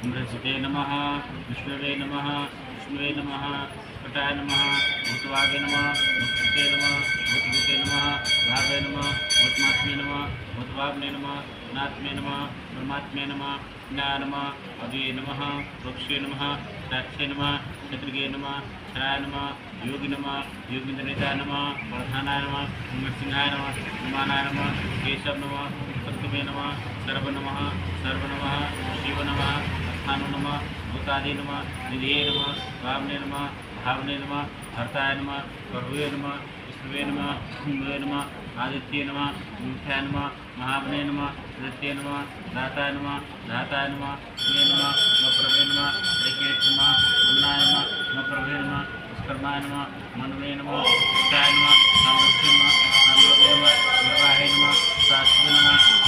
मृत्सुते नमः विष्णवे नमः विष्णवे नमः कटाय नमः भूतवागे नमः भूतकृते नमः भूतभूते नमः भावे नमः भूतमात्मे नमः भूतभावने नमः नात्मे नमः परमात्मे नमः ज्ञाय नमः अव्ये नमः वक्षे नमः दाक्षे नमः क्षत्रिये नमः क्षराय नमः योगी नमः योगीन्द्रनेताय नमः प्रधानाय नमः नृसिंहाय नमः विमानाय नमः केशव नमः सप्तमे नमः सर्व नमः शिव नमः स्थानु नमः भूतादि नमः निधिये नमः भावने नमः भावने नमः हर्ताय नमः प्रभुवे नमः विष्णुवे नमः कुंभवे नमः आदित्य नमः मुख्याय नमः महावने नमः नृत्य नमः दाताय नमः धाताय नमः स्मे नमः प्रभे नमः ऋकेश नमः पुन्नाय नमः प्रभे नमः विश्वकर्माय नमः मनवे नमः नमः सामर्थ्य नमः नमः निर्वाहे नमः शास्त्र नमः